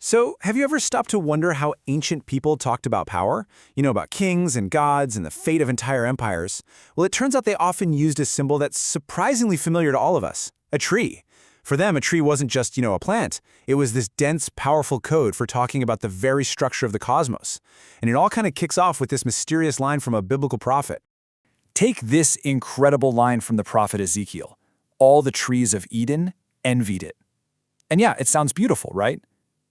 So, have you ever stopped to wonder how ancient people talked about power? About kings and gods and the fate of entire empires. Well, it turns out they often used a symbol that's surprisingly familiar to all of us, a tree. For them, a tree wasn't just, a plant. It was this dense, powerful code for talking about the very structure of the cosmos. And it all kind of kicks off with this mysterious line from a biblical prophet. Take this incredible line from the prophet Ezekiel. All the trees of Eden envied it. And yeah, it sounds beautiful, right?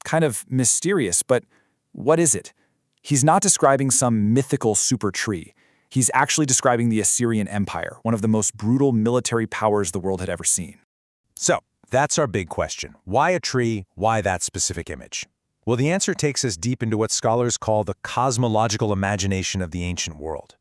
Kind of mysterious, but what is it? He's not describing some mythical super tree. He's actually describing the Assyrian Empire, one of the most brutal military powers the world had ever seen. So, that's our big question. Why a tree? Why that specific image? Well, the answer takes us deep into what scholars call the cosmological imagination of the ancient world.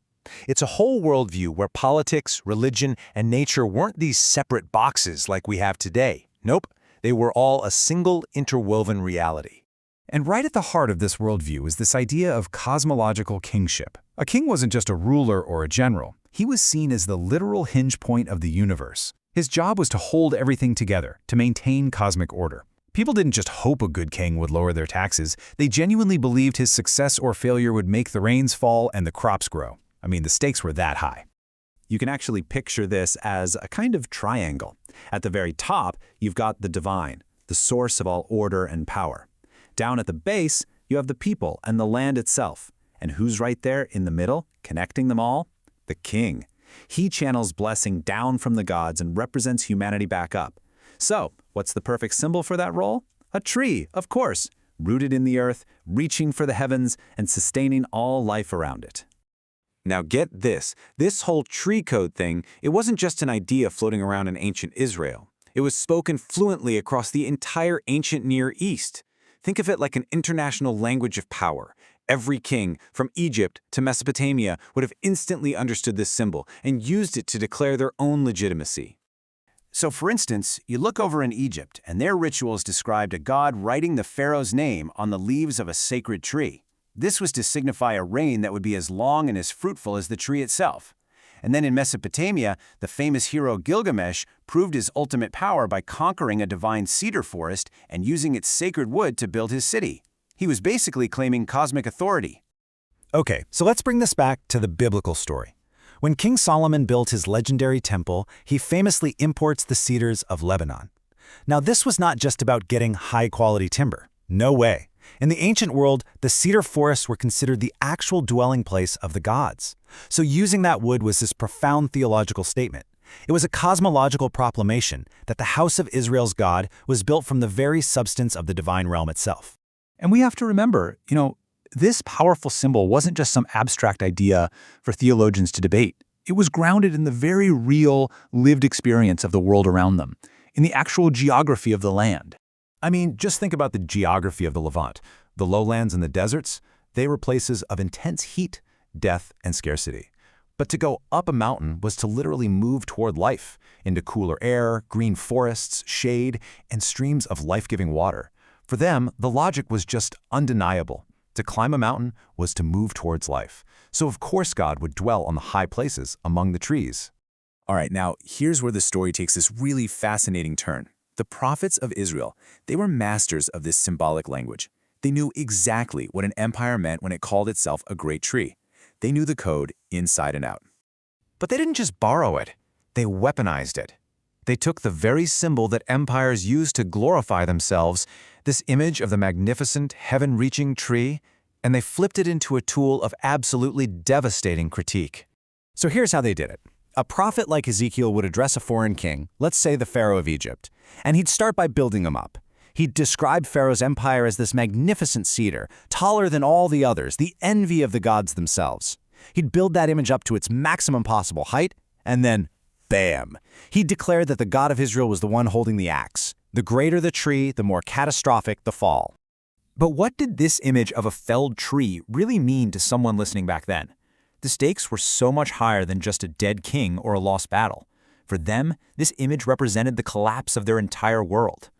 It's a whole worldview where politics, religion, and nature weren't these separate boxes like we have today. Nope, they were all a single interwoven reality. And right at the heart of this worldview is this idea of cosmological kingship. A king wasn't just a ruler or a general. He was seen as the literal hinge point of the universe. His job was to hold everything together, to maintain cosmic order. People didn't just hope a good king would lower their taxes. They genuinely believed his success or failure would make the rains fall and the crops grow. I mean, the stakes were that high. You can actually picture this as a kind of triangle. At the very top, you've got the divine, the source of all order and power. Down at the base, you have the people and the land itself. And who's right there in the middle, connecting them all? The king. He channels blessing down from the gods and represents humanity back up. So, what's the perfect symbol for that role? A tree, of course, rooted in the earth, reaching for the heavens, and sustaining all life around it. Now get this whole tree code thing, it wasn't just an idea floating around in ancient Israel. It was spoken fluently across the entire ancient Near East. Think of it like an international language of power. Every king, from Egypt to Mesopotamia, would have instantly understood this symbol and used it to declare their own legitimacy. So for instance, you look over in Egypt, and their rituals described a god writing the pharaoh's name on the leaves of a sacred tree. This was to signify a reign that would be as long and as fruitful as the tree itself. And then in Mesopotamia, the famous hero Gilgamesh proved his ultimate power by conquering a divine cedar forest and using its sacred wood to build his city. He was basically claiming cosmic authority. Okay, so let's bring this back to the biblical story. When King Solomon built his legendary temple, he famously imports the cedars of Lebanon. Now, this was not just about getting high-quality timber. No way. In the ancient world, the cedar forests were considered the actual dwelling place of the gods. So using that wood was this profound theological statement. It was a cosmological proclamation that the house of Israel's God was built from the very substance of the divine realm itself. And we have to remember, this powerful symbol wasn't just some abstract idea for theologians to debate. It was grounded in the very real, lived experience of the world around them, in the actual geography of the land. I mean, just think about the geography of the Levant. The lowlands and the deserts, they were places of intense heat, death, and scarcity. But to go up a mountain was to literally move toward life, into cooler air, green forests, shade, and streams of life-giving water. For them, the logic was just undeniable. To climb a mountain was to move towards life. So of course God would dwell on the high places among the trees. All right, now here's where the story takes this really fascinating turn. The prophets of Israel, they were masters of this symbolic language. They knew exactly what an empire meant when it called itself a great tree. They knew the code inside and out. But they didn't just borrow it. They weaponized it. They took the very symbol that empires used to glorify themselves, this image of the magnificent, heaven-reaching tree, and they flipped it into a tool of absolutely devastating critique. So here's how they did it. A prophet like Ezekiel would address a foreign king, let's say the Pharaoh of Egypt, and he'd start by building him up. He'd describe Pharaoh's empire as this magnificent cedar, taller than all the others, the envy of the gods themselves. He'd build that image up to its maximum possible height, and then, bam! He'd declare that the God of Israel was the one holding the axe. The greater the tree, the more catastrophic the fall. But what did this image of a felled tree really mean to someone listening back then? The stakes were so much higher than just a dead king or a lost battle. For them, this image represented the collapse of their entire world.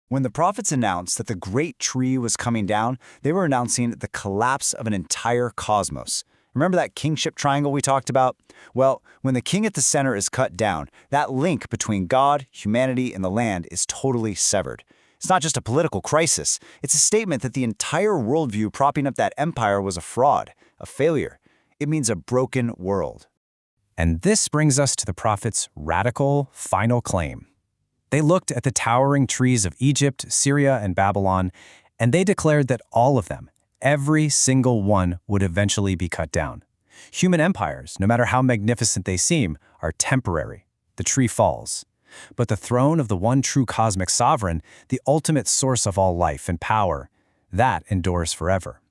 When the prophets announced that the great tree was coming down, they were announcing the collapse of an entire cosmos. Remember that kingship triangle we talked about? Well, when the king at the center is cut down, that link between God, humanity, and the land is totally severed. It's not just a political crisis. It's a statement that the entire worldview propping up that empire was a fraud, a failure. It means a broken world. And this brings us to the prophet's radical, final claim. They looked at the towering trees of Egypt, Syria, and Babylon, and they declared that all of them, every single one, would eventually be cut down. Human empires, no matter how magnificent they seem, are temporary. The tree falls. But the throne of the one true cosmic sovereign, the ultimate source of all life and power, that endures forever.